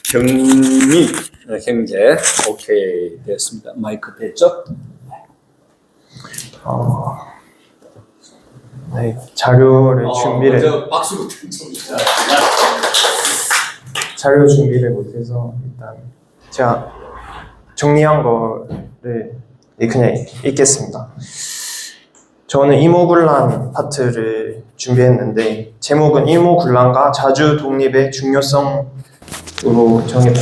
경미 형제. 오케이, 됐습니다. 마이크 됐죠? 네, 자료를 준비를 먼저 박수부터 좀 주세요. 자료 준비를 못해서 일단 제가 정리한 거를 그냥 읽겠습니다. 저는 이모군란 파트를 준비했는데 제목은 이모군란과 자주 독립의 중요성으로 정했고,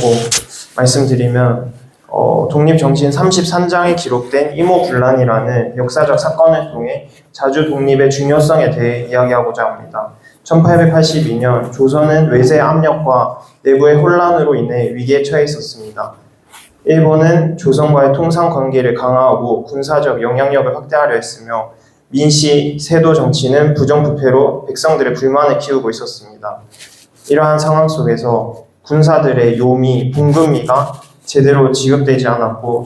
말씀드리면 독립정신 33장에 기록된 이모군란이라는 역사적 사건을 통해 자주 독립의 중요성에 대해 이야기하고자 합니다. 1882년 조선은 외세 압력과 내부의 혼란으로 인해 위기에 처해 있었습니다. 일본은 조선과의 통상 관계를 강화하고 군사적 영향력을 확대하려 했으며 민씨, 세도 정치는 부정부패로 백성들의 불만을 키우고 있었습니다. 이러한 상황 속에서 군사들의 요미, 봉급미가 제대로 지급되지 않았고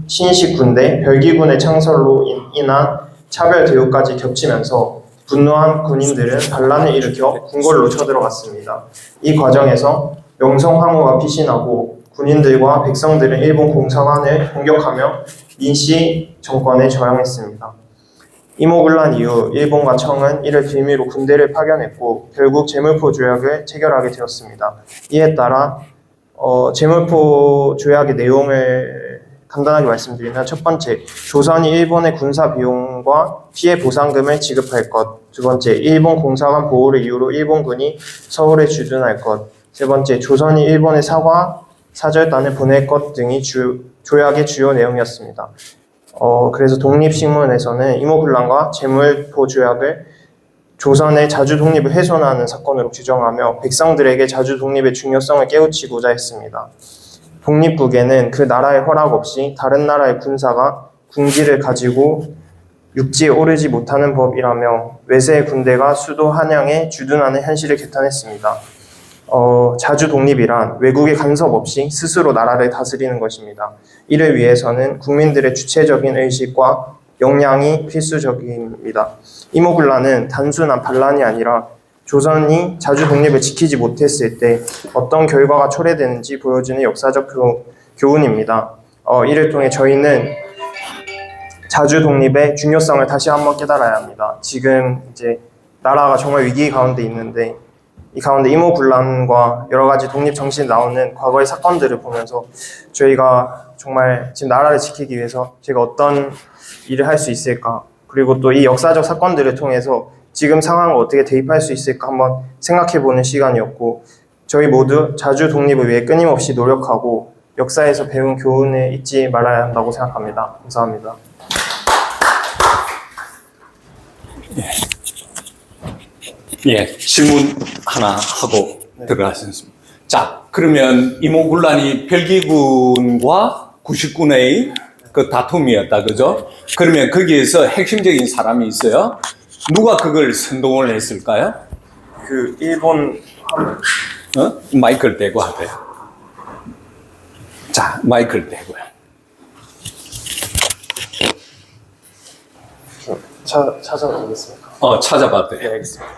신식군대, 별기군의 창설로 인한 차별 대우까지 겹치면서 분노한 군인들은 반란을 일으켜 궁궐로 쳐들어갔습니다. 이 과정에서 명성황후가 피신하고 군인들과 백성들은 일본 공사관을 공격하며 민씨 정권에 저항했습니다. 이모군란 이후 일본과 청은 이를 빌미로 군대를 파견했고 결국 제물포 조약을 체결하게 되었습니다. 이에 따라 제물포 조약의 내용을 간단하게 말씀드리면, 첫 번째, 조선이 일본의 군사 비용과 피해 보상금을 지급할 것. 두 번째, 일본 공사관 보호를 이유로 일본군이 서울에 주둔할 것. 세 번째, 조선이 일본에 사과, 사절단을 보낼 것 등이 조약의 주요 내용이었습니다. 그래서 독립신문에서는 이모군란과 제물포 조약을 조선의 자주 독립을 훼손하는 사건으로 규정하며 백성들에게 자주 독립의 중요성을 깨우치고자 했습니다. 독립국에는 그 나라의 허락 없이 다른 나라의 군사가 군기를 가지고 육지에 오르지 못하는 법이라며 외세의 군대가 수도 한양에 주둔하는 현실을 개탄했습니다. 자주 독립이란 외국의 간섭 없이 스스로 나라를 다스리는 것입니다. 이를 위해서는 국민들의 주체적인 의식과 역량이 필수적입니다. 이모군란은 단순한 반란이 아니라 조선이 자주 독립을 지키지 못했을 때 어떤 결과가 초래되는지 보여주는 역사적 교훈입니다. 이를 통해 저희는 자주 독립의 중요성을 다시 한번 깨달아야 합니다. 지금 이제 나라가 정말 위기 가운데 있는데, 이 가운데 이모군란과 여러 가지 독립 정신이 나오는 과거의 사건들을 보면서 저희가 정말 지금 나라를 지키기 위해서 제가 어떤 일을 할 수 있을까, 그리고 또 이 역사적 사건들을 통해서 지금 상황을 어떻게 대입할 수 있을까 한번 생각해보는 시간이었고, 저희 모두 자주 독립을 위해 끊임없이 노력하고 역사에서 배운 교훈을 잊지 말아야 한다고 생각합니다. 감사합니다. 예, 질문 하나 하고 들어가셨습니다. 자, 그러면 이모군란이 별기군과 구식군의 그 다툼이었다, 그죠? 그러면 거기에서 핵심적인 사람이 있어요. 누가 그걸 선동을 했을까요? 그 일본 마이크를 대고 하세요. 자, 마이크를 대고요. 찾아보겠습니다. 찾아봐도 돼요. 네, 알겠습니다.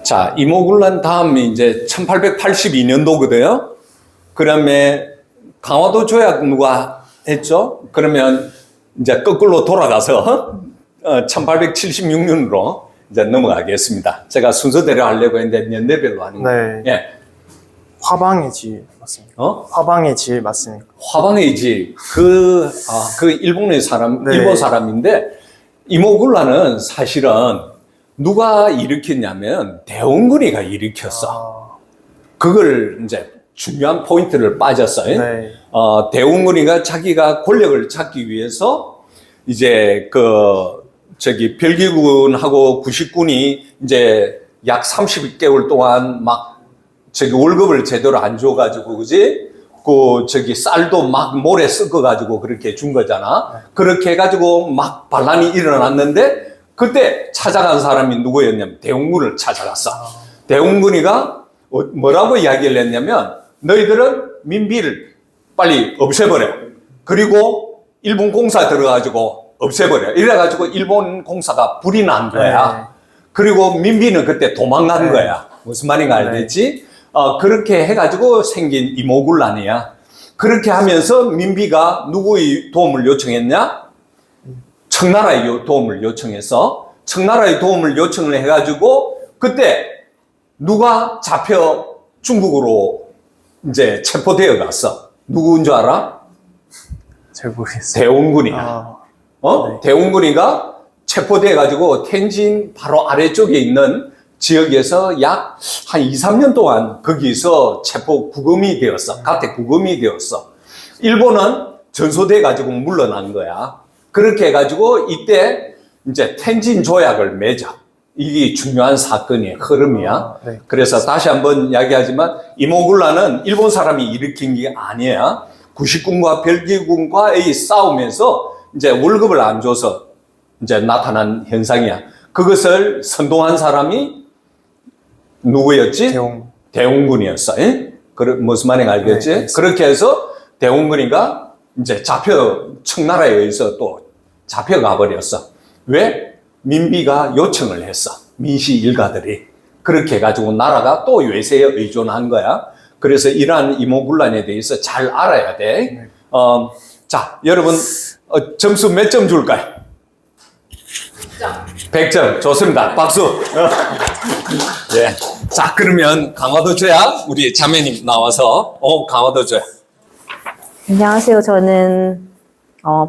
자, 이모군란 다음이 이제 1882년도거든요. 그다음에 강화도 조약 누가 했죠? 그러면 이제 거꾸로 돌아가서 1876년으로 이제 넘어가겠습니다. 제가 순서대로 하려고 했는데 연대별로 하는 거예요. 네. 예. 화방의 질 맞습니까? 화방의 질 맞습니까? 화방의 질, 그 일본의 사람, 네. 일본 사람인데, 이모군란은 사실은 누가 일으켰냐면 대원군이가 일으켰어. 그걸 이제 중요한 포인트를 빠졌어요. 네. 대원군이가 자기가 권력을 찾기 위해서 이제 별기군하고 구식군이 이제 약 30개월 동안 막 월급을 제대로 안 줘가지고, 그지? 쌀도 막 모래 섞어가지고 그렇게 준 거잖아. 그렇게 해가지고 막 반란이 일어났는데, 그때 찾아간 사람이 누구였냐면 대원군을 찾아갔어. 대원군이가 뭐라고 이야기를 했냐면, 너희들은 민비를 빨리 없애버려. 그리고 일본 공사 들어가지고 없애버려. 이래가지고 일본 공사가 불이 난 거야. 네. 그리고 민비는 그때 도망간 네. 거야. 무슨 말인가 알겠지? 그렇게 해가지고 생긴 이모군란이야. 그렇게 하면서 민비가 누구의 도움을 요청했냐? 청나라의 도움을 요청해서 청나라의 도움을 요청을 해가지고 그때 누가 잡혀 중국으로 이제 체포되어 갔어. 누구인 줄 알아? 잘 모르겠어요. 대원군이야. 네. 대원군이가 체포돼 가지고 텐진 바로 아래쪽에 있는 지역에서 약 한 2, 3년 동안 거기서 체포 구금이 되었어. 가택 구금이 되었어. 일본은 전소돼 가지고 물러난 거야. 그렇게 해 가지고 이때 이제 텐진 조약을 맺어. 이게 중요한 사건이야. 흐름이야. 네. 그래서 다시 한번 이야기하지만 이모군란은 일본 사람이 일으킨 게 아니야. 구식군과 벨기군과의 싸우면서 이제 월급을 안 줘서 이제 나타난 현상이야. 그것을 선동한 사람이 누구였지? 대원군이었어. 예? 무슨 말인지 알겠지? 네, 그렇게 해서 대원군이가 이제 청나라에 의해서 또 잡혀가 버렸어. 왜? 민비가 요청을 했어. 민씨 일가들이. 그렇게 해가지고 나라가 또 외세에 의존한 거야. 그래서 이러한 이모군란에 대해서 잘 알아야 돼. 자, 여러분, 점수 몇 점 줄까요? 100점. 좋습니다. 박수. 네. 자, 그러면 강화도 조약, 우리 자매님 나와서, 강화도 조약. 안녕하세요. 저는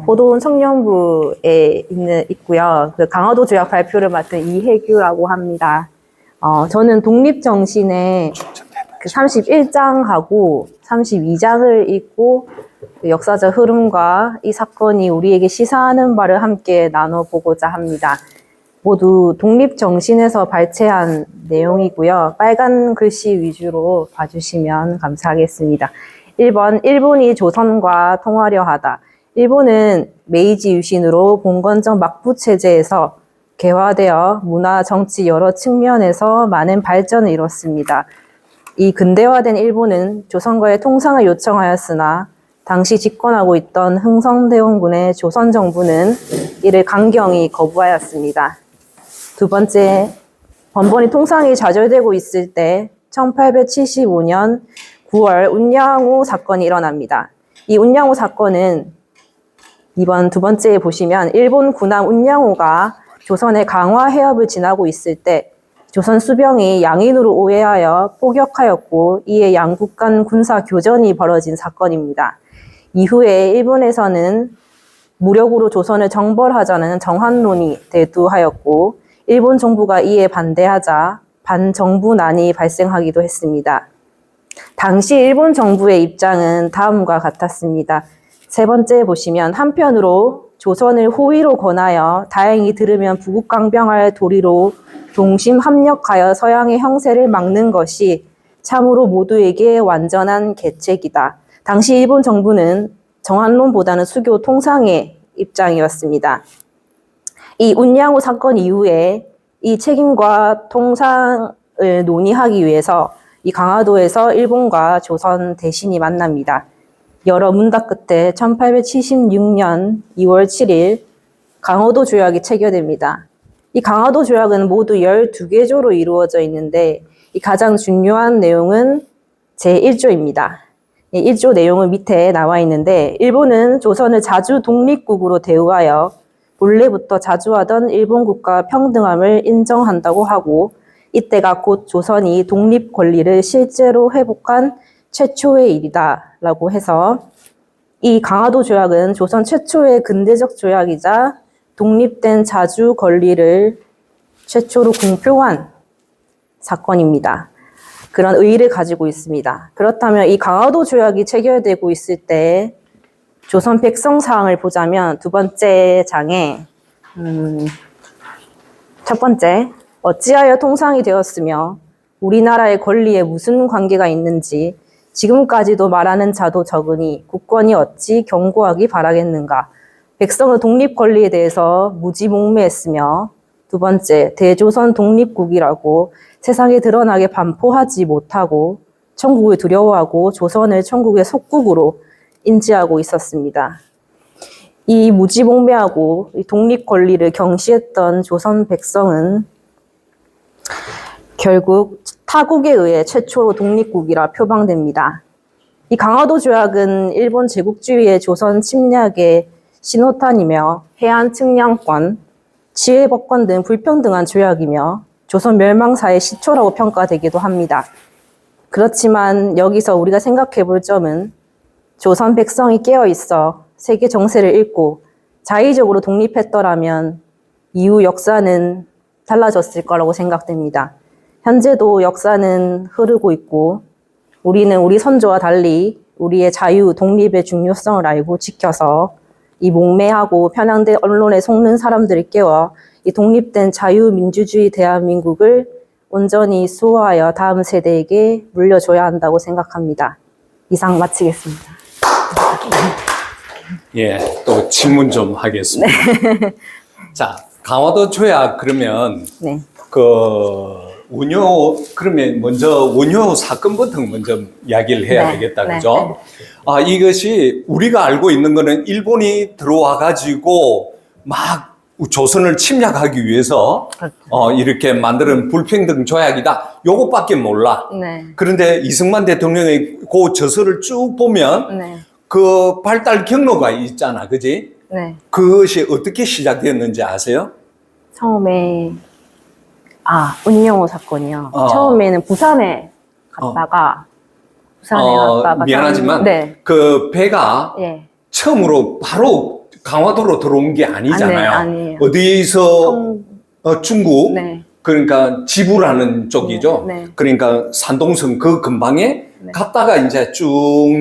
포도원 청년부에 있고요. 그 강화도 조약 발표를 맡은 이혜규라고 합니다. 저는 독립정신의 그 31장하고 32장을 읽고 그 역사적 흐름과 이 사건이 우리에게 시사하는 바를 함께 나눠보고자 합니다. 모두 독립정신에서 발췌한 내용이고요. 빨간 글씨 위주로 봐주시면 감사하겠습니다. 1번, 일본이 조선과 통화려 하다. 일본은 메이지 유신으로 봉건적 막부 체제에서 개화되어 문화, 정치 여러 측면에서 많은 발전을 이뤘습니다. 이 근대화된 일본은 조선과의 통상을 요청하였으나 당시 집권하고 있던 흥성대원군의 조선 정부는 이를 강경히 거부하였습니다. 두 번째, 번번이 통상이 좌절되고 있을 때 1875년 9월 운양호 사건이 일어납니다. 이 운양호 사건은 이번 두 번째에 보시면 일본 군함 운양호가 조선의 강화 해협을 지나고 있을 때 조선 수병이 양인으로 오해하여 포격하였고 이에 양국 간 군사 교전이 벌어진 사건입니다. 이후에 일본에서는 무력으로 조선을 정벌하자는 정한론이 대두하였고 일본 정부가 이에 반대하자 반정부난이 발생하기도 했습니다. 당시 일본 정부의 입장은 다음과 같았습니다. 세 번째 보시면 한편으로 조선을 호위로 권하여 다행히 들으면 부국강병할 도리로 동심 합력하여 서양의 형세를 막는 것이 참으로 모두에게 완전한 계책이다. 당시 일본 정부는 정한론보다는 수교 통상의 입장이었습니다. 이 운양호 사건 이후에 이 책임과 통상을 논의하기 위해서 이 강화도에서 일본과 조선 대신이 만납니다. 여러 문답 끝에 1876년 2월 7일 강화도 조약이 체결됩니다. 이 강화도 조약은 모두 12개조로 이루어져 있는데 이 가장 중요한 내용은 제1조입니다. 이 1조 내용은 밑에 나와 있는데 일본은 조선을 자주 독립국으로 대우하여 본래부터 자주하던 일본 국가 평등함을 인정한다고 하고 이때가 곧 조선이 독립 권리를 실제로 회복한 최초의 일이다 라고 해서 이 강화도 조약은 조선 최초의 근대적 조약이자 독립된 자주 권리를 최초로 공표한 사건입니다. 그런 의의를 가지고 있습니다. 그렇다면 이 강화도 조약이 체결되고 있을 때 조선 백성 사항을 보자면 두 번째 장에 첫 번째, 어찌하여 통상이 되었으며 우리나라의 권리에 무슨 관계가 있는지 지금까지도 말하는 자도 적으니 국권이 어찌 경고하기 바라겠는가. 백성의 독립 권리에 대해서 무지몽매했으며 두 번째, 대조선 독립국이라고 세상에 드러나게 반포하지 못하고 천국을 두려워하고 조선을 천국의 속국으로 인지하고 있었습니다. 이 무지몽매하고 이 독립 권리를 경시했던 조선 백성은 결국 타국에 의해 최초로 독립국이라 표방됩니다. 이 강화도 조약은 일본 제국주의의 조선 침략의 신호탄이며 해안 측량권, 지혜법권 등 불평등한 조약이며 조선 멸망사의 시초라고 평가되기도 합니다. 그렇지만 여기서 우리가 생각해 볼 점은 조선 백성이 깨어 있어 세계 정세를 읽고 자의적으로 독립했더라면 이후 역사는 달라졌을 거라고 생각됩니다. 현재도 역사는 흐르고 있고 우리는 우리 선조와 달리 우리의 자유, 독립의 중요성을 알고 지켜서 이 몽매하고 편향된 언론에 속는 사람들을 깨워 이 독립된 자유민주주의 대한민국을 온전히 수호하여 다음 세대에게 물려줘야 한다고 생각합니다. 이상 마치겠습니다. 예, 또 질문 좀 하겠습니다. 자, 강화도 조약 그러면 네. 그러면 먼저 원효 사건부터 먼저 이야기를 해야 네, 되겠다, 네, 그죠? 이것이 우리가 알고 있는 거는 일본이 들어와 가지고 막 조선을 침략하기 위해서 이렇게 만드는 불평등 조약이다. 요것밖에 몰라. 네. 그런데 이승만 대통령의 그 저서를 쭉 보면 네. 그 발달 경로가 있잖아, 그지? 네. 그것이 어떻게 시작되었는지 아세요? 처음에 운영호 사건이요. 어. 처음에는 부산에 갔다가 미안하지만 네. 그 배가 예. 처음으로 바로 강화도로 들어온 게 아니잖아요. 아니에요. 어디서 중국 네. 그러니까 지부라는 쪽이죠. 네. 그러니까 산동성 그 근방에 네. 갔다가 이제 쭉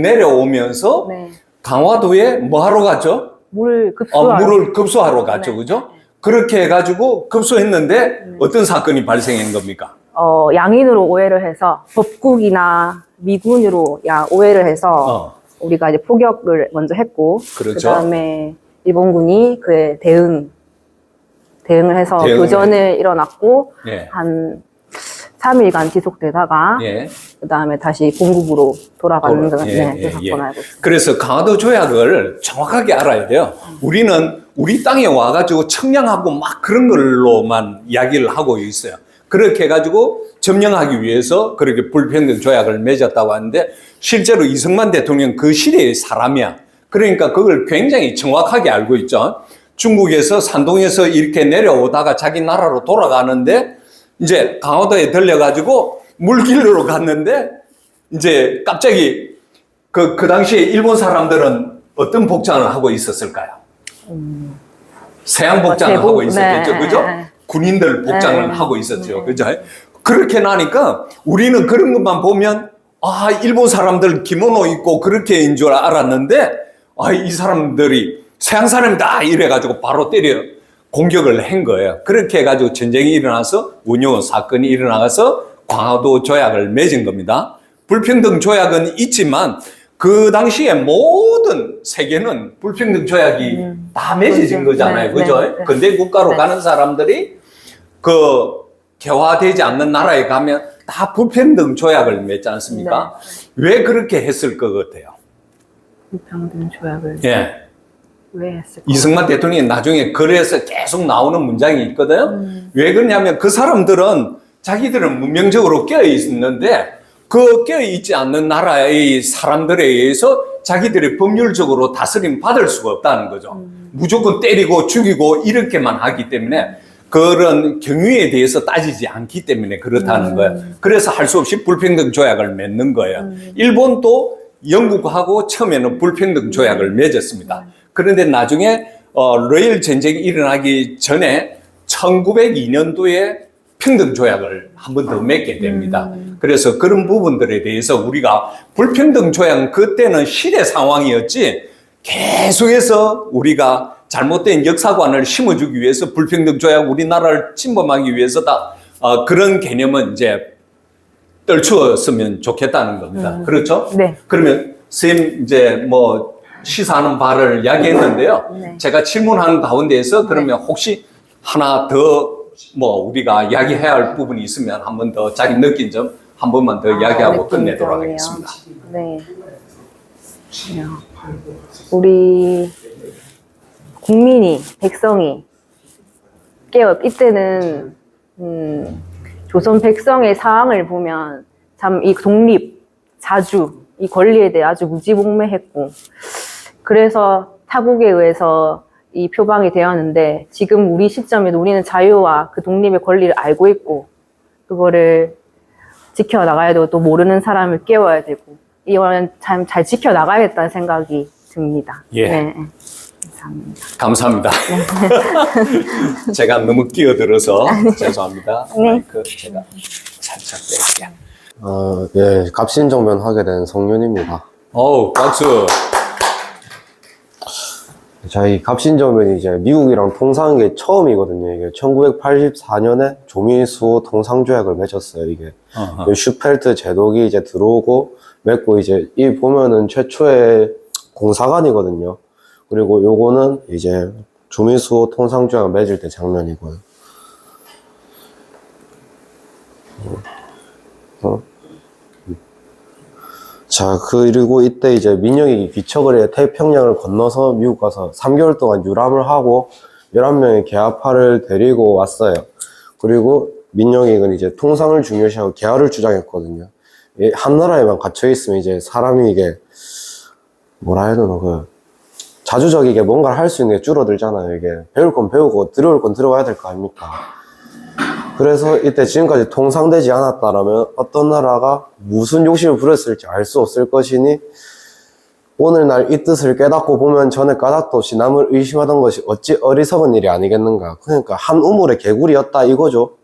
내려오면서 네. 강화도에 뭐 하러 갔죠? 물을 급수하러. 물을 급수하러 갔죠, 네. 그죠? 그렇게 해가지고 급수했는데 어떤 사건이 발생한 겁니까? 양인으로 오해를 해서 법국이나 미군으로 오해를 해서 우리가 이제 포격을 먼저 했고 그렇죠. 그다음에 일본군이 그에 대응을 해서 교전을 일어났고 예. 한 3일간 지속되다가 예. 그다음에 다시 본국으로 돌아가는 그 예. 사건 알고 있습니다. 그래서 강화도 조약을 정확하게 알아야 돼요. 우리는 우리 땅에 와가지고 청량하고 막 그런 걸로만 이야기를 하고 있어요. 그렇게 해가지고 점령하기 위해서 그렇게 불평등 조약을 맺었다고 하는데 실제로 이승만 대통령 그 시대의 사람이야. 그러니까 그걸 굉장히 정확하게 알고 있죠. 중국에서 산동에서 이렇게 내려오다가 자기 나라로 돌아가는데 이제 강화도에 들려가지고 물길로 갔는데 이제 갑자기 그 당시에 일본 사람들은 어떤 복장을 하고 있었을까요? 서양 복장을 하고 있었겠죠. 네. 그죠? 군인들 복장을 네. 하고 있었죠. 그죠? 그렇게 나니까 우리는 그런 것만 보면 일본 사람들 기모노 입고 그렇게인 줄 알았는데 이 사람들이 서양 사람이다 이래가지고 바로 때려 공격을 한 거예요. 그렇게 해가지고 전쟁이 일어나서 원효 사건이 일어나서 강화도 조약을 맺은 겁니다. 불평등 조약은 있지만 그 당시에 모든 세계는 불평등 조약이 다 맺어진 거잖아요. 네, 그죠? 네, 네. 근대 국가로 네. 가는 사람들이 개화되지 않는 나라에 가면 다 불평등 조약을 맺지 않습니까? 왜 그렇게 했을 것 같아요? 불평등 조약을 예. 왜 했을까? 이승만 대통령이 나중에 글에서 계속 나오는 문장이 있거든. 왜 그러냐면 그 사람들은 자기들은 문명적으로 깨어 있는데 그 깨어 있지 않는 나라의 사람들에 의해서 자기들이 법률적으로 다스림 받을 수가 없다는 거죠. 무조건 때리고 죽이고 이렇게만 하기 때문에 그런 경위에 대해서 따지지 않기 때문에 그렇다는 거예요. 그래서 할 수 없이 불평등 조약을 맺는 거예요. 일본도 영국하고 처음에는 불평등 조약을 맺었습니다. 그런데 나중에 러일 전쟁이 일어나기 전에 1902년도에 평등 조약을 한 번 더 맺게 됩니다. 그래서 그런 부분들에 대해서 우리가 불평등 조약 그때는 시대 상황이었지 계속해서 우리가 잘못된 역사관을 심어주기 위해서 불평등 조약 우리나라를 침범하기 위해서 다 그런 개념은 이제 떨추었으면 좋겠다는 겁니다. 그렇죠? 네. 그러면 선생님 이제 뭐 시사하는 바를 이야기했는데요. 네. 제가 질문하는 가운데에서 그러면 혹시 하나 더 뭐 우리가 이야기해야 할 부분이 있으면 한 번 더 자기 느낀 점 한 번만 더 이야기하고 느낀 끝내도록 점이요. 하겠습니다. 네. 우리 국민이, 백성이 이때는 조선 백성의 상황을 보면 참 이 독립, 자주, 이 권리에 대해 아주 무지몽매했고, 그래서 타국에 의해서 이 표방이 되었는데, 지금 우리 시점에도 우리는 자유와 그 독립의 권리를 알고 있고, 그거를 지켜나가야 되고, 또 모르는 사람을 깨워야 되고, 이거는 참 잘 지켜나가야겠다는 생각이 듭니다. 예. 네. 감사합니다. 감사합니다. 제가 너무 끼어들어서 죄송합니다. 네. 마이크 제가 살짝 뺄게요. 예, 갑신정변 하게 된 성윤입니다. 어우, 박수. 저희 갑신정변이 이제 미국이랑 통상한 게 처음이거든요. 이게 1984년에 조미수호 통상조약을 맺었어요. 이게 어허. 슈펠트 제독이 이제 들어오고 맺고 이제 이 보면은 최초의 공사관이거든요. 그리고 요거는 이제 조미수호 통상조약 맺을 때 장면이고요. 자, 그리고 이때 이제 민영이 귀척을 해 태평양을 건너서 미국 가서 3개월 동안 유람을 하고 11명의 계하파를 데리고 왔어요. 그리고 민영이는 이제 통상을 중요시하고 계하를 주장했거든요. 한 나라에만 갇혀있으면 이제 사람이 이게 뭐라 해야 되나, 자주적이게 뭔가를 할 수 있는 게 줄어들잖아요. 이게 배울 건 배우고 들어올 건 들어와야 될 거 아닙니까? 그래서 이때 지금까지 통상되지 않았다라면 어떤 나라가 무슨 욕심을 부렸을지 알 수 없을 것이니 오늘날 이 뜻을 깨닫고 보면 전에 까닭도 없이 남을 의심하던 것이 어찌 어리석은 일이 아니겠는가. 그러니까 한 우물의 개구리였다 이거죠.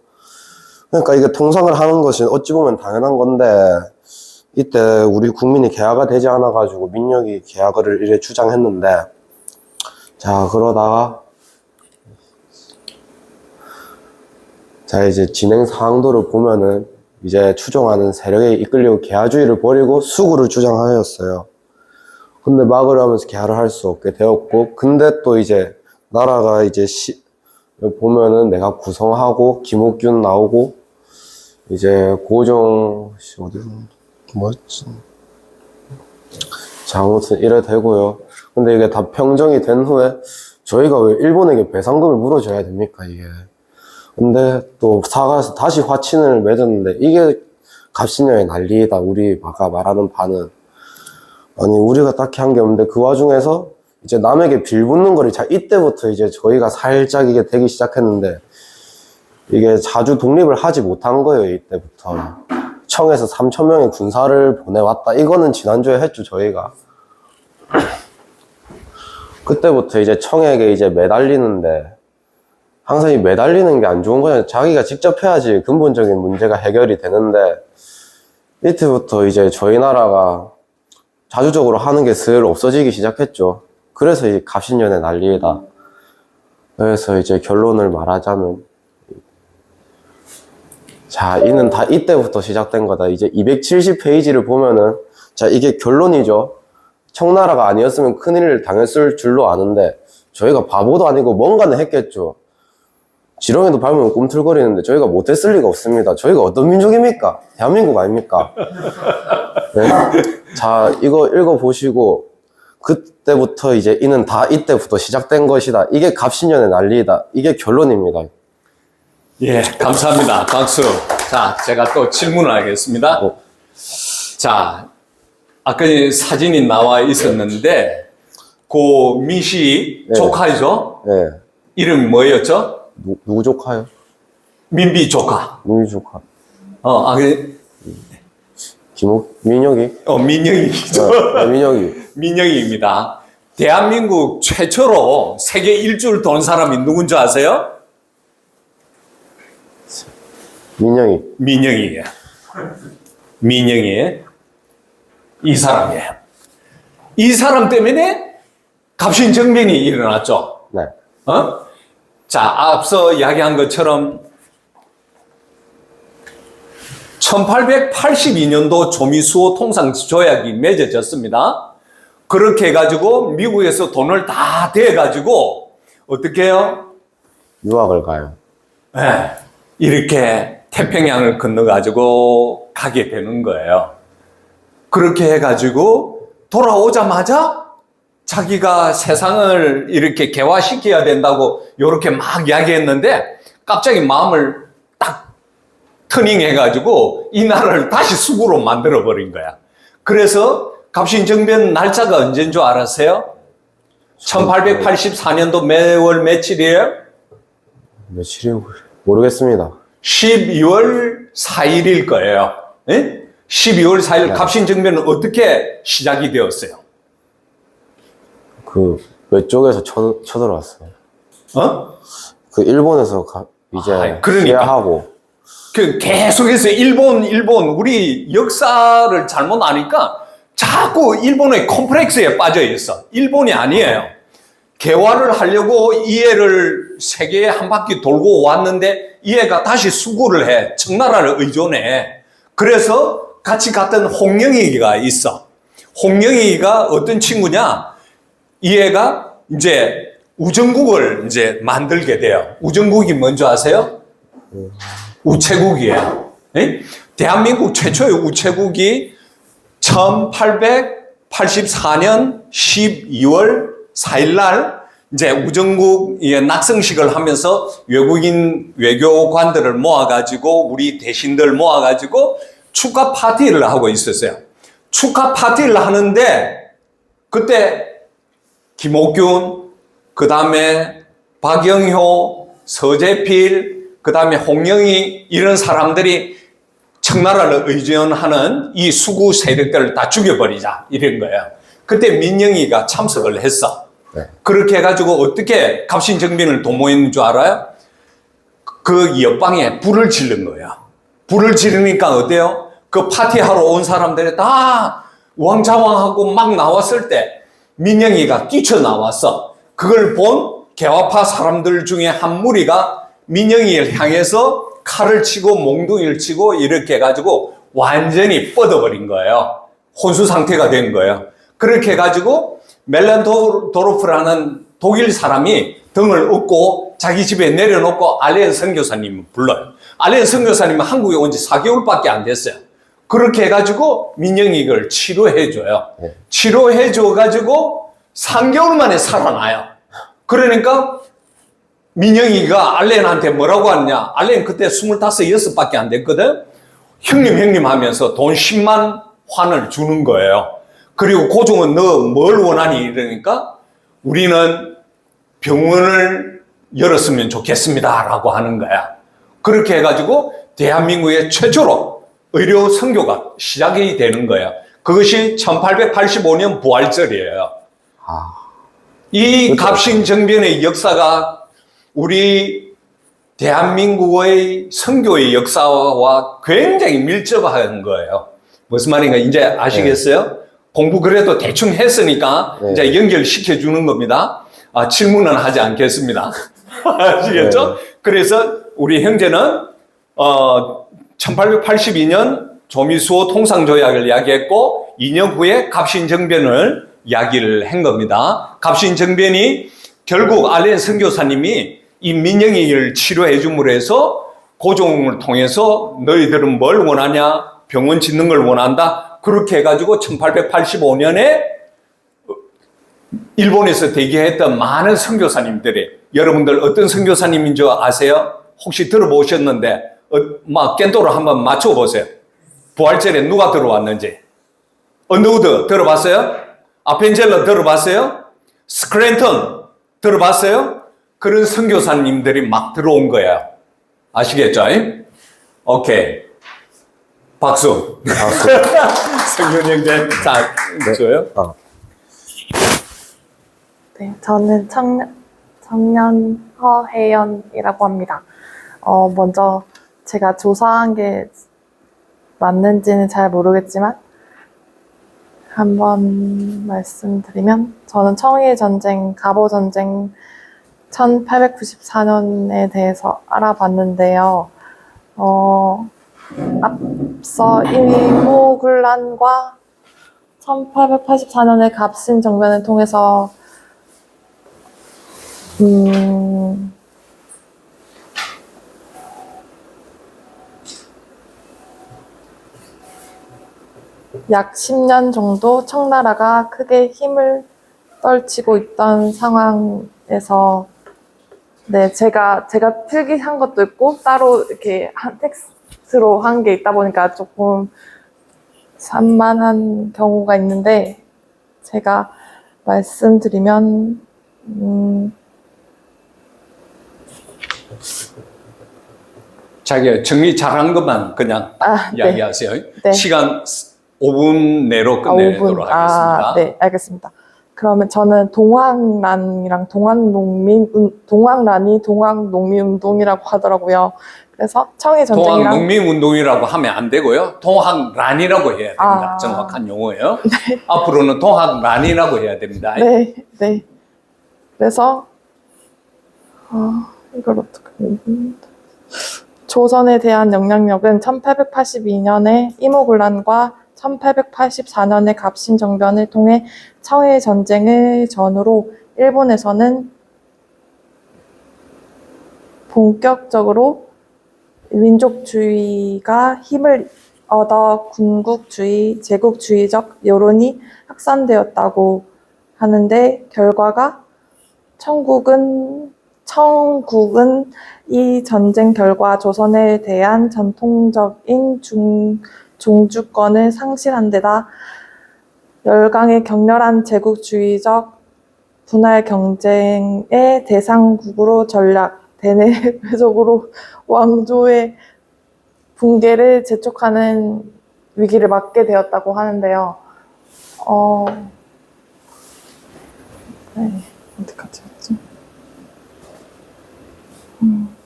그러니까 이게 통상을 하는 것이 어찌 보면 당연한 건데 이때 우리 국민이 계하가 되지 않아가지고 민혁이 계하를 이래 주장했는데, 자 그러다가 자 이제 진행 사항도를 보면은 이제 추종하는 세력에 이끌리고 계하주의를 버리고 수구를 주장하였어요. 근데 막으려면서 계하를 할 수 없게 되었고, 근데 또 이제 나라가 이제 보면은 내가 구성하고 김옥균 나오고 이제 고종 어디서 뭐였지? 자 아무튼 이래 되고요. 근데 이게 다 평정이 된 후에 저희가 왜 일본에게 배상금을 물어줘야 됩니까 이게. 근데 또 사가서 다시 화친을 맺었는데 이게 갑신년의 난리다. 우리가 말하는 바는 아니 우리가 딱히 한 게 없는데 그 와중에서 이제 남에게 빌붙는 거를 자 이때부터 이제 저희가 살짝 이게 되기 시작했는데 이게 자주 독립을 하지 못한 거예요. 이때부터 청에서 3,000명의 군사를 보내왔다. 이거는 지난주에 했죠 저희가. 그때부터 이제 청에게 이제 매달리는데 항상 이 매달리는 게 안 좋은 거잖아요. 자기가 직접 해야지 근본적인 문제가 해결이 되는데 이때부터 이제 저희 나라가 자주적으로 하는 게 슬 없어지기 시작했죠. 그래서 이 갑신년의 난리다. 그래서 이제 결론을 말하자면 자 이는 다 이때부터 시작된 거다. 이제 270페이지를 보면은 자 이게 결론이죠. 청나라가 아니었으면 큰일을 당했을 줄로 아는데 저희가 바보도 아니고 뭔가는 했겠죠. 지렁이도 밟으면 꿈틀거리는데 저희가 못했을 리가 없습니다. 저희가 어떤 민족입니까? 대한민국 아닙니까? 네? 자 이거 읽어보시고 그때부터 이제 이는 다 이때부터 시작된 것이다. 이게 갑신년의 난리다. 이게 결론입니다. 예, 감사합니다. 박수. 자, 제가 또 질문을 하겠습니다. 자, 아까 사진이 나와 있었는데, 그 미시 네. 조카이죠? 네. 이름이 뭐였죠? 누구 조카요? 민비 조카. 누구 조카? 민혁이? 민영이죠. 네, 민혁이. 민영이입니다. 대한민국 최초로 세계 일주를 돈 사람이 누군지 아세요? 민혁이. 민영이에요. 민영이. 이 사람이에요. 이 사람 때문에 갑신정변이 일어났죠. 네. 자, 앞서 이야기한 것처럼 1882년도 조미수호 통상조약이 맺어졌습니다. 그렇게 해가지고 미국에서 돈을 다 대가지고 어떻게 해요? 유학을 가요. 네, 이렇게 태평양을 건너가지고 가게 되는 거예요. 그렇게 해가지고 돌아오자마자 자기가 세상을 이렇게 개화시켜야 된다고 이렇게 막 이야기했는데 갑자기 마음을 딱 터닝해가지고 이 나라를 다시 수구로 만들어버린 거야. 그래서 갑신정변 날짜가 언제인 줄 알았어요? 1884년도 매월 며칠이에요? 며칠이 모르겠습니다. 12월 4일일 거예요. 예? 12월 4일 갑신정변은 어떻게 시작이 되었어요? 그 외쪽에서 쳐들어왔어요. 어? 그 일본에서 이제 그러니까. 시해하고 그 계속해서 일본 우리 역사를 잘못 아니까 자꾸 일본의 콤플렉스에 빠져 있어. 일본이 아니에요. 개화를 하려고 이해를 세계에 한 바퀴 돌고 왔는데 이해가 다시 수구를 해. 청나라를 의존해. 그래서 같이 갔던 홍영이가 있어. 홍영이가 어떤 친구냐? 이해가 이제 우정국을 이제 만들게 돼요. 우정국이 뭔지 아세요? 우체국이에요. 예? 대한민국 최초의 우체국이 1884년 12월 4일 날 이제 우정국 낙성식을 하면서 외국인 외교관들을 모아가지고 우리 대신들 모아가지고 축하 파티를 하고 있었어요. 축하 파티를 하는데 그때 김옥균, 그 다음에 박영효, 서재필, 그 다음에 홍영희 이런 사람들이 청나라를 의존하는 이 수구 세력들을 다 죽여버리자 이런 거예요. 그때 민영이가 참석을 했어. 네. 그렇게 해가지고 어떻게 갑신정변을 도모했는 줄 알아요? 그 옆방에 불을 지른 거야. 불을 지르니까 어때요? 그 파티하러 온 사람들이 다 우왕좌왕하고 막 나왔을 때 민영이가 뛰쳐나왔어. 그걸 본 개화파 사람들 중에 한 무리가 민영이를 향해서 칼을 치고 몽둥이를 치고 이렇게 해가지고 완전히 뻗어버린 거예요. 혼수 상태가 된 거예요. 그렇게 해가지고 멜란도르프라는 독일 사람이 등을 업고 자기 집에 내려놓고 알렌 선교사님을 불러요. 알렌 선교사님은 한국에 온 지 4개월밖에 안 됐어요. 그렇게 해가지고 민영이를 치료해줘요. 네. 치료해줘가지고 3개월 만에 살아나요. 그러니까 민영이가 알렌한테 뭐라고 하느냐. 알렌 그때 25, 6밖에 안 됐거든. 형님 하면서 돈 10만 환을 주는 거예요. 그리고 고종은 너 뭘 원하니? 이러니까 우리는 병원을 열었으면 좋겠습니다 라고 하는 거야. 그렇게 해가지고 대한민국의 최초로 의료 선교가 시작이 되는 거예요. 그것이 1885년 부활절이에요. 이 갑신정변의 역사가 우리 대한민국의 선교의 역사와 굉장히 밀접한 거예요. 무슨 말인가 이제 아시겠어요? 공부 그래도 대충 했으니까 네. 이제 연결시켜 주는 겁니다. 질문은 하지 않겠습니다. 아시겠죠? 네. 그래서 우리 형제는 1882년 조미수호 통상조약을 이야기했고 2년 후에 갑신정변을 이야기를 한 겁니다. 갑신정변이 결국 알렌 선교사님이 이 민영이를 치료해 줌으로 해서 고종을 통해서 너희들은 뭘 원하냐? 병원 짓는 걸 원한다. 그렇게 해가지고 1885년에 일본에서 대기했던 많은 선교사님들이 여러분들 어떤 선교사님인 줄 아세요? 혹시 들어보셨는데 막 깬도로 한번 맞춰보세요. 부활절에 누가 들어왔는지. 언더우드 들어봤어요? 아펜젤러 들어봤어요? 스크랜턴 들어봤어요? 그런 선교사님들이 막 들어온 거예요. 아시겠죠? 오케이. 박수. 성균 형제. 자, 줘요. 네, 저는 청년 허혜연이라고 합니다. 먼저 제가 조사한 게 맞는지는 잘 모르겠지만 한번 말씀드리면 저는 청일 전쟁, 갑오 전쟁 1894년에 대해서 알아봤는데요. 앞서 이모군란과 1884년의 갑신정변을 통해서 약 10년 정도 청나라가 크게 힘을 떨치고 있던 상황에서 네, 제가 필기한 것도 있고 따로 이렇게 한 텍스트로 한 게 있다 보니까 조금 산만한 경우가 있는데 제가 말씀드리면 자기 정리 잘한 것만 그냥 네. 이야기하세요. 네. 시간 5분 내로 끝내도록 5분. 하겠습니다. 네, 알겠습니다. 그러면 저는 동학란이랑 동학란이 동학농민운동이라고 하더라고요. 그래서 청해전쟁이랑 동학농민운동이라고 하면 안 되고요. 동학란이라고 해야 됩니다. 정확한 용어예요. 앞으로는 동학란이라고 해야 됩니다. 네, 네. 그래서 이걸 어떻게 조선에 대한 영향력은 1882년에 이모군란과 1884년에 갑신정변을 통해 청해전쟁을 전후로 일본에서는 본격적으로 민족주의가 힘을 얻어 군국주의, 제국주의적 여론이 확산되었다고 하는데 결과가 청국은 이 전쟁 결과 조선에 대한 전통적인 종주권을 상실한 데다 열강의 격렬한 제국주의적 분할 경쟁의 대상국으로 전략, 대내외적으로 왕조의 붕괴를 재촉하는 위기를 맞게 되었다고 하는데요. 네, 어디까지 했지?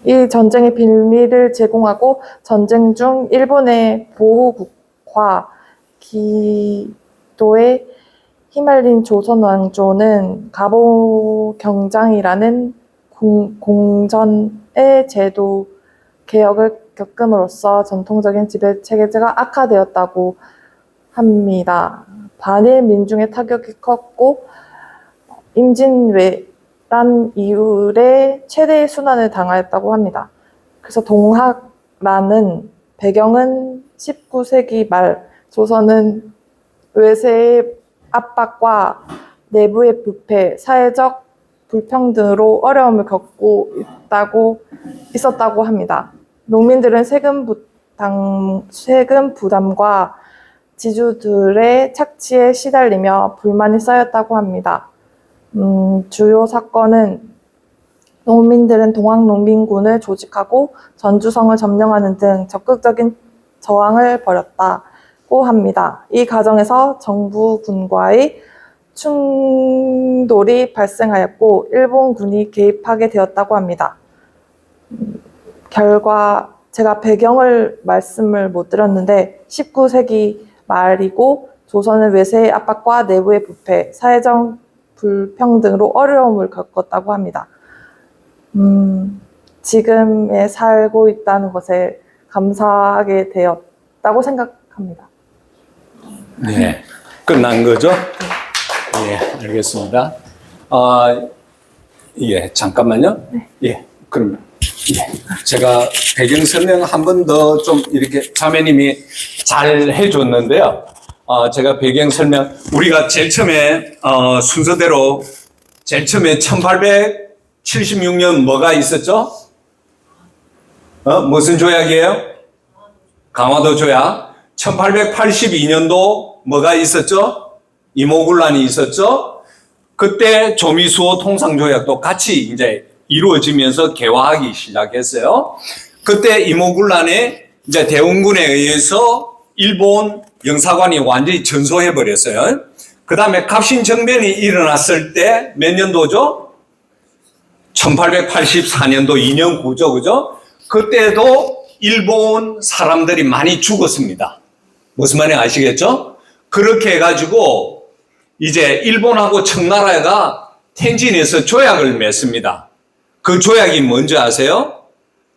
이 전쟁의 빌미를 제공하고 전쟁 중 일본의 보호국화 기도에 휘말린 조선 왕조는 가보경장이라는 공전의 제도 개혁을 겪음으로써 전통적인 지배 체계가 악화되었다고 합니다. 반일 민중의 타격이 컸고 임진왜란 이후에 최대의 순환을 당하였다고 합니다. 그래서 동학라는 배경은 19세기 말 조선은 외세의 압박과 내부의 부패, 사회적 불평등으로 어려움을 겪고 있었다고 합니다. 농민들은 세금 부담과 지주들의 착취에 시달리며 불만이 쌓였다고 합니다. 주요 사건은 농민들은 동학농민군을 조직하고 전주성을 점령하는 등 적극적인 저항을 벌였다고 합니다. 이 과정에서 정부군과의 충돌이 발생하였고 일본군이 개입하게 되었다고 합니다. 결과 제가 배경을 말씀을 못 드렸는데 19세기 말이고 조선은 외세의 압박과 내부의 부패, 사회적 불평등으로 어려움을 겪었다고 합니다. 지금에 살고 있다는 것에 감사하게 되었다고 생각합니다. 네, 끝난 거죠? 예, 알겠습니다. 예, 잠깐만요. 예, 그러면 제가 배경 설명 한 번 더 좀 이렇게 자매님이 잘 해줬는데요. 제가 배경 설명, 우리가 제일 처음에 순서대로 제일 처음에 1876년 뭐가 있었죠? 무슨 조약이에요? 강화도 조약. 1882년도 뭐가 있었죠? 이모군란이 있었죠? 그때 조미수호 통상조약도 같이 이제 이루어지면서 개화하기 시작했어요. 그때 이모군란에 이제 대원군에 의해서 일본 영사관이 완전히 전소해버렸어요. 그 다음에 갑신정변이 일어났을 때 몇 년도죠? 1884년도 2년 후죠, 그죠? 그때도 일본 사람들이 많이 죽었습니다. 무슨 말인지 아시겠죠? 그렇게 해가지고 이제 일본하고 청나라가 텐진에서 조약을 맺습니다. 그 조약이 뭔지 아세요?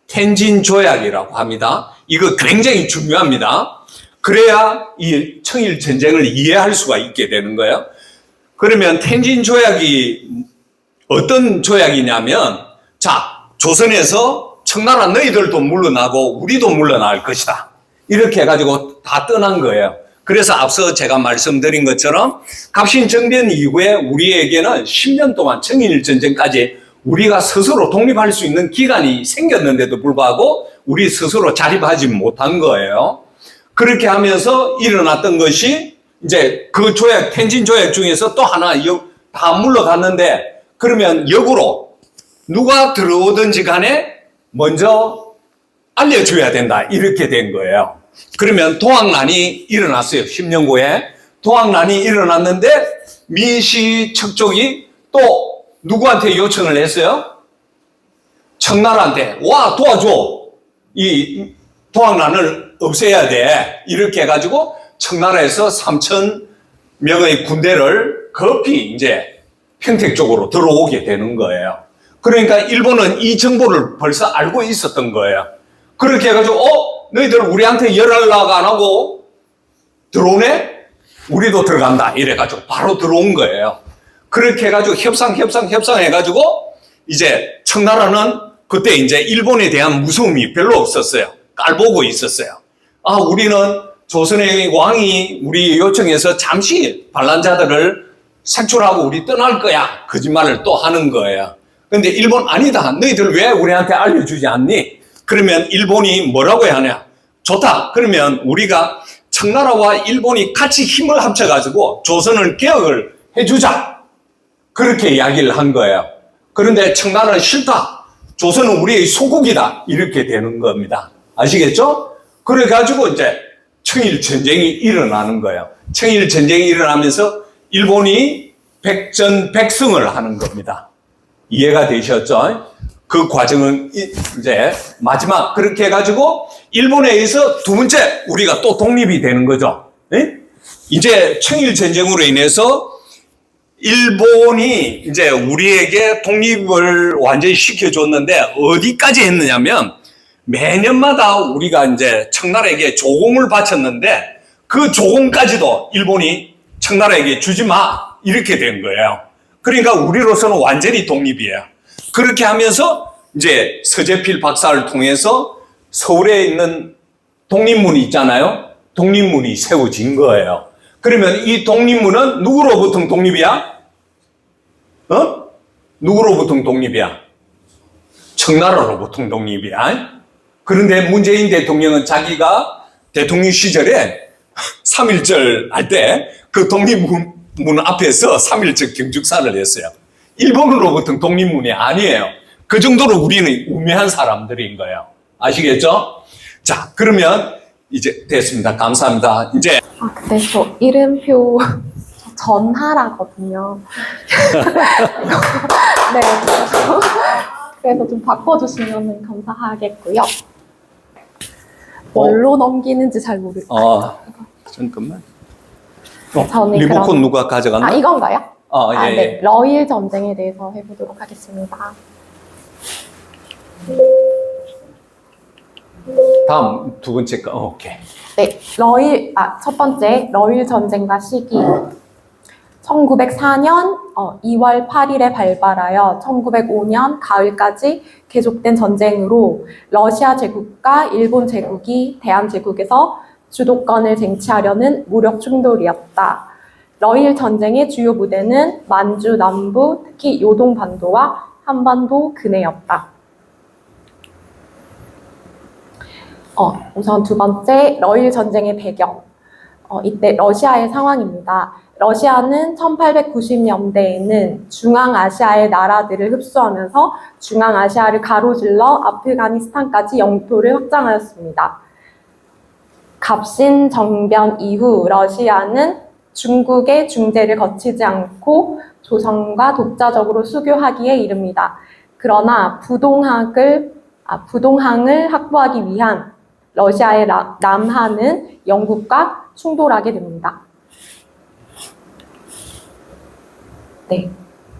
텐진 조약이라고 합니다. 이거 굉장히 중요합니다. 그래야 이 청일 전쟁을 이해할 수가 있게 되는 거예요. 그러면 텐진 조약이 어떤 조약이냐면, 자, 조선에서 청나라 너희들도 물러나고 우리도 물러날 것이다. 이렇게 해가지고 다 떠난 거예요. 그래서 앞서 제가 말씀드린 것처럼 갑신정변 이후에 우리에게는 10년 동안 청일전쟁까지 우리가 스스로 독립할 수 있는 기간이 생겼는데도 불구하고 우리 스스로 자립하지 못한 거예요. 그렇게 하면서 일어났던 것이 이제 그 조약, 텐진 조약 중에서 또 하나 다 물러갔는데 그러면 역으로 누가 들어오든지 간에 먼저 알려줘야 된다. 이렇게 된 거예요. 그러면 동학난이 일어났어요. 10년 후에. 동학난이 일어났는데 민씨 척족이 또 누구한테 요청을 했어요? 청나라한테 와 도와줘. 이 동학난을 없애야 돼. 이렇게 해가지고 청나라에서 3,000명의 군대를 급히 이제 평택 쪽으로 들어오게 되는 거예요. 그러니까 일본은 이 정보를 벌써 알고 있었던 거예요. 그렇게 해가지고 너희들 우리한테 연락 안 하고 들어오네? 우리도 들어간다. 이래가지고 바로 들어온 거예요. 그렇게 해가지고 협상해가지고 이제 청나라는 그때 이제 일본에 대한 무서움이 별로 없었어요. 깔보고 있었어요. 우리는 조선의 왕이 우리 요청해서 잠시 반란자들을 색출하고 우리 떠날 거야. 거짓말을 또 하는 거예요. 근데 일본 아니다. 너희들 왜 우리한테 알려주지 않니? 그러면 일본이 뭐라고 해야 하냐? 좋다. 그러면 우리가 청나라와 일본이 같이 힘을 합쳐가지고 조선을 개혁을 해주자. 그렇게 이야기를 한 거예요. 그런데 청나라는 싫다. 조선은 우리의 소국이다. 이렇게 되는 겁니다. 아시겠죠? 그래가지고 이제 청일전쟁이 일어나는 거예요. 청일전쟁이 일어나면서 일본이 백전백승을 하는 겁니다. 이해가 되셨죠? 그 과정은 이제 마지막 그렇게 해가지고 일본에 의해서 두 번째 우리가 또 독립이 되는 거죠. 네? 이제 청일전쟁으로 인해서 일본이 이제 우리에게 독립을 완전히 시켜줬는데 어디까지 했느냐면 매년마다 우리가 이제 청나라에게 조공을 바쳤는데 그 조공까지도 일본이 청나라에게 주지 마 이렇게 된 거예요. 그러니까 우리로서는 완전히 독립이에요. 그렇게 하면서 이제 서재필 박사를 통해서 서울에 있는 독립문이 있잖아요. 독립문이 세워진 거예요. 그러면 이 독립문은 누구로부터 독립이야? 누구로부터 독립이야? 청나라로부터 독립이야. 그런데 문재인 대통령은 자기가 대통령 시절에 3.1절 할 때 그 독립문 앞에서 3.1절 경축사를 했어요. 일본으로부터 독립문이 아니에요. 그 정도로 우리는 우매한 사람들인 거예요. 아시겠죠? 자, 그러면 이제 됐습니다. 감사합니다. 이제 근데 저 이름표 전하라거든요. 네, 그래서 좀 바꿔주시면 감사하겠고요. 뭘로 넘기는지 잘 모르겠어요. 잠깐만. 저는 리모컨 그럼- 누가 가져갔나? 이건가요? 예. 네. 러일 전쟁에 대해서 해보도록 하겠습니다. 다음 두 번째 거. 오케이. 네, 첫 번째, 러일 전쟁과 시기. 1904년 2월 8일에 발발하여 1905년 가을까지 계속된 전쟁으로 러시아 제국과 일본 제국이 대한 제국에서 주도권을 쟁취하려는 무력 충돌이었다. 러일 전쟁의 주요 무대는 만주 남부, 특히 요동반도와 한반도 근해였다. 우선 두 번째, 러일 전쟁의 배경. 이때 러시아의 상황입니다. 러시아는 1890년대에는 중앙아시아의 나라들을 흡수하면서 중앙아시아를 가로질러 아프가니스탄까지 영토를 확장하였습니다. 갑신 정변 이후 러시아는 중국의 중재를 거치지 않고 조선과 독자적으로 수교하기에 이릅니다. 그러나 부동항을 확보하기 위한 러시아의 남하는 영국과 충돌하게 됩니다. 네,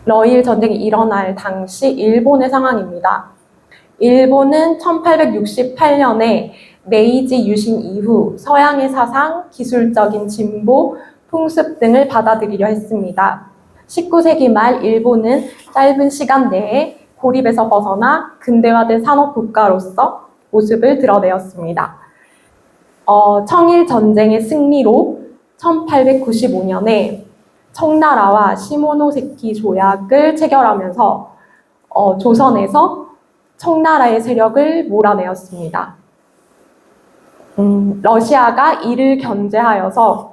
러일 전쟁이 일어날 당시 일본의 상황입니다. 일본은 1868년에 메이지 유신 이후 서양의 사상, 기술적인 진보, 풍습 등을 받아들이려 했습니다. 19세기 말 일본은 짧은 시간 내에 고립에서 벗어나 근대화된 산업 국가로서 모습을 드러내었습니다. 청일 전쟁의 승리로 1895년에 청나라와 시모노세키 조약을 체결하면서 조선에서 청나라의 세력을 몰아내었습니다. 러시아가 이를 견제하여서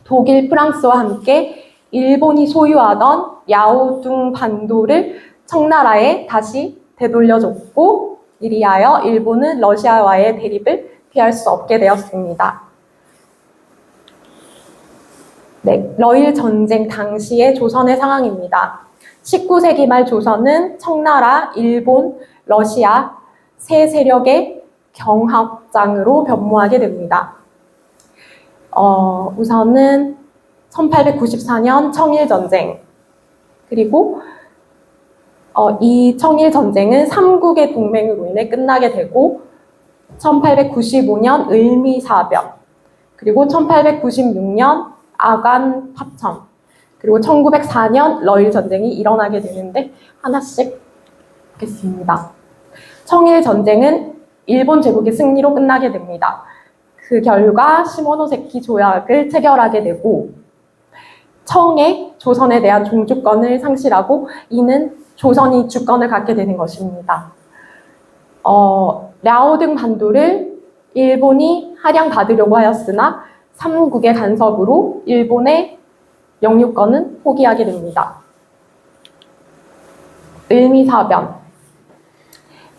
독일, 프랑스와 함께 일본이 소유하던 야오둥 반도를 청나라에 다시 되돌려줬고, 이리하여 일본은 러시아와의 대립을 피할 수 없게 되었습니다. 네, 러일 전쟁 당시의 조선의 상황입니다. 19세기 말 조선은 청나라, 일본, 러시아 세 세력의 경합장으로 변모하게 됩니다. 우선은 1894년 청일전쟁, 그리고 이 청일전쟁은 삼국의 동맹으로 인해 끝나게 되고 1895년 을미사변, 그리고 1896년 아간 파천, 그리고 1904년 러일전쟁이 일어나게 되는데 하나씩 보겠습니다. 청일전쟁은 일본 제국의 승리로 끝나게 됩니다. 그 결과 시모노세키 조약을 체결하게 되고 청에 조선에 대한 종주권을 상실하고 이는 조선이 주권을 갖게 되는 것입니다. 랴오등 반도를 일본이 할양받으려고 하였으나 삼국의 간섭으로 일본의 영유권은 포기하게 됩니다. 을미사변.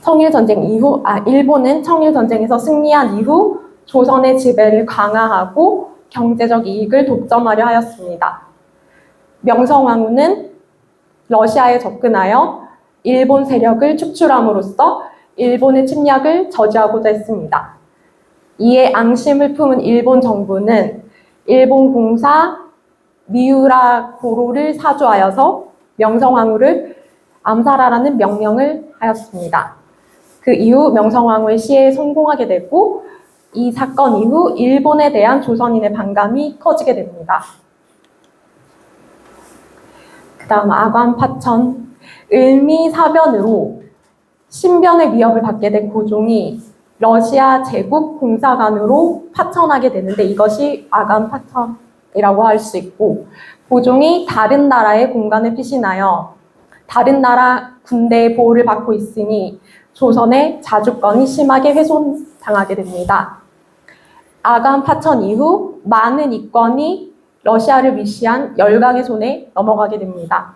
청일전쟁 이후, 일본은 청일전쟁에서 승리한 이후 조선의 지배를 강화하고 경제적 이익을 독점하려 하였습니다. 명성황후는 러시아에 접근하여 일본 세력을 축출함으로써 일본의 침략을 저지하고자 했습니다. 이에 앙심을 품은 일본 정부는 일본 공사 미우라 고로를 사주하여서 명성황후를 암살하라는 명령을 하였습니다. 그 이후 명성황후의 시해에 성공하게 되고 이 사건 이후 일본에 대한 조선인의 반감이 커지게 됩니다. 그 다음 아관 파천. 을미사변으로 신변의 위협을 받게 된 고종이 러시아 제국 공사관으로 파천하게 되는데 이것이 아간 파천이라고 할 수 있고, 고종이 다른 나라의 공간을 피신하여 다른 나라 군대의 보호를 받고 있으니 조선의 자주권이 심하게 훼손당하게 됩니다. 아간 파천 이후 많은 이권이 러시아를 위시한 열강의 손에 넘어가게 됩니다.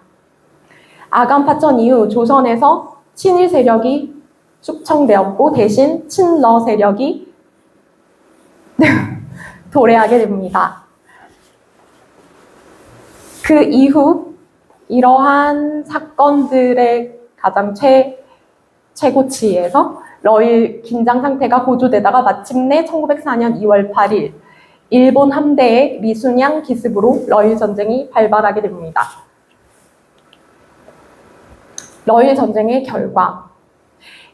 아간 파천 이후 조선에서 친일 세력이 숙청되었고 대신 친러 세력이 도래하게 됩니다. 그 이후 이러한 사건들의 가장 최고치에서 러일 긴장 상태가 고조되다가 마침내 1904년 2월 8일 일본 함대의 미순양 기습으로 러일 전쟁이 발발하게 됩니다. 러일 전쟁의 결과,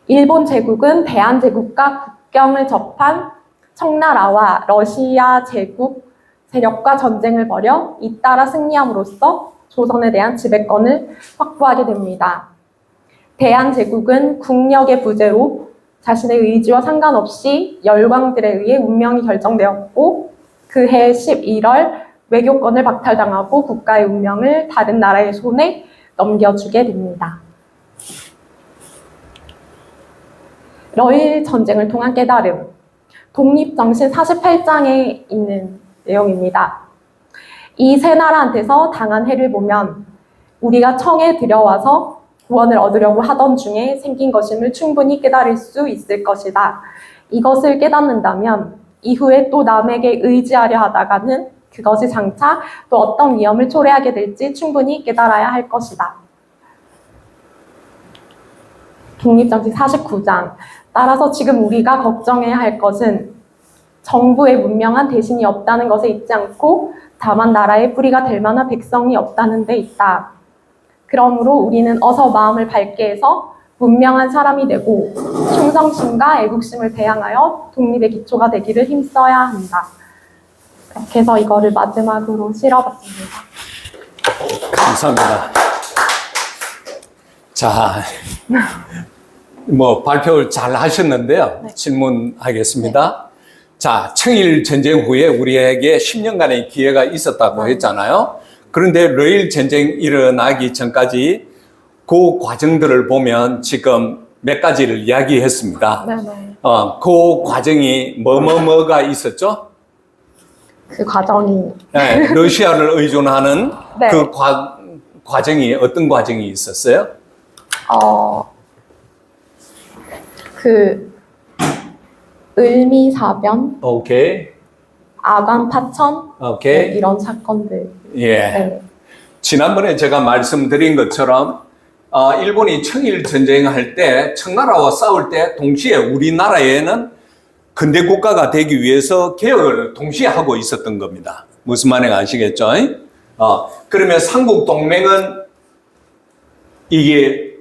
일본 제국은 대한제국과 국경을 접한 청나라와 러시아 제국 세력과 전쟁을 벌여 잇따라 승리함으로써 조선에 대한 지배권을 확보하게 됩니다. 대한제국은 국력의 부재로 자신의 의지와 상관없이 열강들에 의해 운명이 결정되었고 그해 11월 외교권을 박탈당하고 국가의 운명을 다른 나라의 손에 넘겨주게 됩니다. 러일 전쟁을 통한 깨달음, 독립정신 48장에 있는 내용입니다. 이 세 나라한테서 당한 해를 보면 우리가 청에 들여와서 구원을 얻으려고 하던 중에 생긴 것임을 충분히 깨달을 수 있을 것이다. 이것을 깨닫는다면 이후에 또 남에게 의지하려 하다가는 그것이 장차 또 어떤 위험을 초래하게 될지 충분히 깨달아야 할 것이다. 독립정신 49장. 따라서 지금 우리가 걱정해야 할 것은 정부의 문명한 대신이 없다는 것에 있지 않고 다만 나라의 뿌리가 될 만한 백성이 없다는 데 있다. 그러므로 우리는 어서 마음을 밝게 해서 문명한 사람이 되고 충성심과 애국심을 배양하여 독립의 기초가 되기를 힘써야 한다. 이렇게 해서 이거를 마지막으로 실어봤습니다. 감사합니다. 자, 발표를 잘 하셨는데요. 네. 질문하겠습니다. 자, 청일 전쟁 후에 우리에게 10년간의 기회가 있었다고 했잖아요. 그런데 러일 전쟁 일어나기 전까지 그 과정들을 보면 지금 몇 가지를 이야기했습니다. 네네. 그 과정이 뭐가 있었죠? 그 과정이 네, 러시아를 의존하는 네. 그 과정이 어떤 과정이 있었어요? 그 을미사변, 오케이. 아관 파천 오케이. 네, 이런 사건들. 예. 네. 지난번에 제가 말씀드린 것처럼 일본이 청일 전쟁할 때 청나라와 싸울 때 동시에 우리나라에는 근대 국가가 되기 위해서 개혁을 동시에 하고 있었던 겁니다. 무슨 말인지 아시겠죠? 그러면 삼국 동맹은 이게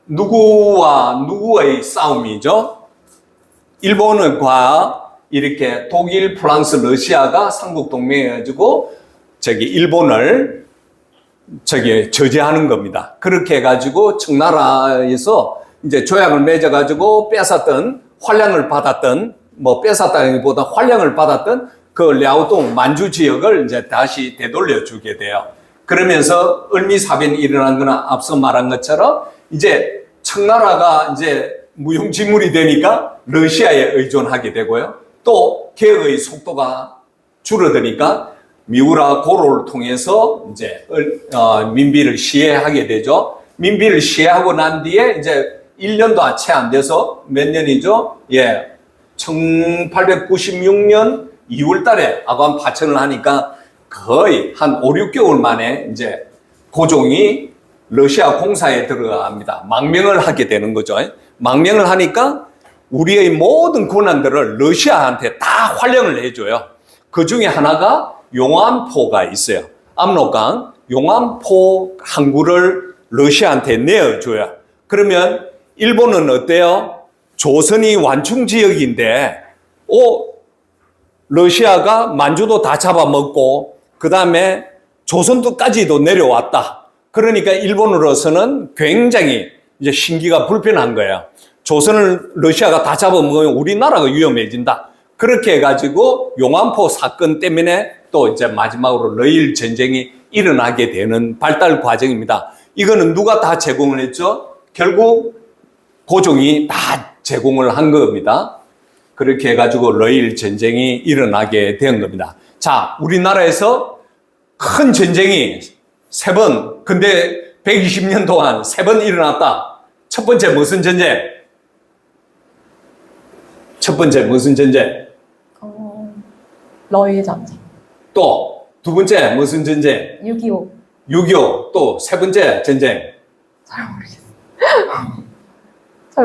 누구와 누구의 싸움이죠? 일본과 이렇게 독일, 프랑스, 러시아가 삼국 동맹해가지고 일본을 저지하는 겁니다. 그렇게 해가지고 청나라에서 이제 조약을 맺어가지고 환량을 받았던, 뺏었다기보다 환량을 받았던 그 랴오동 만주 지역을 이제 다시 되돌려 주게 돼요. 그러면서 을미사변이 일어난 거는 앞서 말한 것처럼 이제 청나라가 이제 무용지물이 되니까 러시아에 의존하게 되고요. 또 개혁의 속도가 줄어드니까 미우라 고로를 통해서 이제 민비를 시해하게 되죠. 민비를 시해하고 난 뒤에 이제 1년도 채 안 돼서 몇 년이죠? 예. 1896년 2월 달에 아관 파천을 하니까 거의 한 5, 6개월 만에 이제 고종이 러시아 공사에 들어갑니다. 망명을 하게 되는 거죠. 망명을 하니까 우리의 모든 권한들을 러시아한테 다 환영을 해줘요. 그 중에 하나가 용암포가 있어요. 압록강 용암포 항구를 러시아한테 내어줘요. 그러면 일본은 어때요? 조선이 완충 지역인데 러시아가 만주도 다 잡아먹고 그 다음에 조선도까지도 내려왔다. 그러니까 일본으로서는 굉장히 이제 신기가 불편한 거예요. 조선을 러시아가 다 잡아먹으면 우리나라가 위험해진다. 그렇게 해가지고 용암포 사건 때문에 또 이제 마지막으로 러일 전쟁이 일어나게 되는 발달 과정입니다. 이거는 누가 다 제공을 했죠? 결국 고종이 다 제공을 한 겁니다. 그렇게 해가지고 러일 전쟁이 일어나게 된 겁니다. 자, 우리나라에서 큰 전쟁이 3번, 근데 120년 동안 3번 일어났다. 첫 번째 무슨 전쟁? 첫 번째 무슨 전쟁? 러일 전쟁. 또 두 번째 무슨 전쟁? 6.25. 6.25. 또 세 번째 전쟁? 잘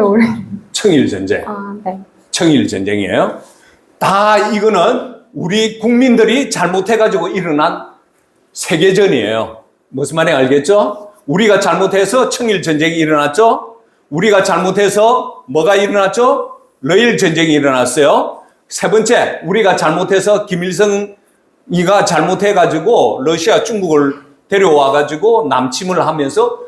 모르겠어요. 청일 전쟁. 네. 청일 전쟁이에요. 다 이거는 우리 국민들이 잘못해가지고 일어난 세계전이에요. 무슨 말인지 알겠죠? 우리가 잘못해서 청일 전쟁이 일어났죠? 우리가 잘못해서 뭐가 일어났죠? 러일 전쟁이 일어났어요. 세 번째, 우리가 잘못해서 김일성이가 잘못해가지고 러시아, 중국을 데려와가지고 남침을 하면서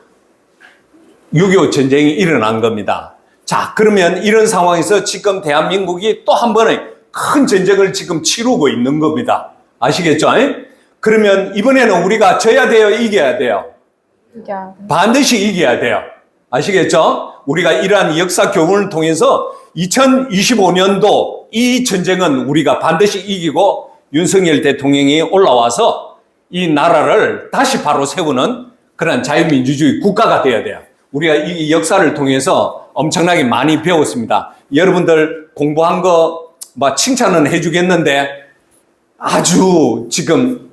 6.25 전쟁이 일어난 겁니다. 자, 그러면 이런 상황에서 지금 대한민국이 또 한 번의 큰 전쟁을 지금 치르고 있는 겁니다. 아시겠죠? 그러면 이번에는 우리가 져야 돼요? 이겨야 돼요? 반드시 이겨야 돼요. 아시겠죠? 우리가 이러한 역사 교훈을 통해서 2025년도 이 전쟁은 우리가 반드시 이기고 윤석열 대통령이 올라와서 이 나라를 다시 바로 세우는 그런 자유민주주의 국가가 되어야 돼요. 우리가 이 역사를 통해서 엄청나게 많이 배웠습니다. 여러분들 공부한 거 칭찬은 해주겠는데 아주 지금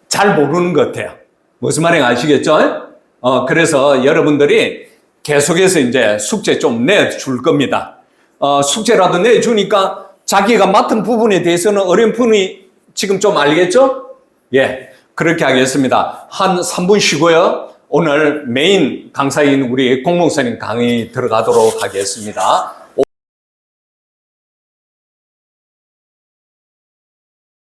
잘 모르는 것 같아요. 무슨 말인지 아시겠죠? 그래서 여러분들이 계속해서 이제 숙제 좀 내줄 겁니다. 숙제라도 내주니까 자기가 맡은 부분에 대해서는 어려운 부분이 지금 좀 알겠죠? 예, 그렇게 하겠습니다. 한 3분 쉬고요. 오늘 메인 강사인 우리 공목사님 강의 들어가도록 하겠습니다.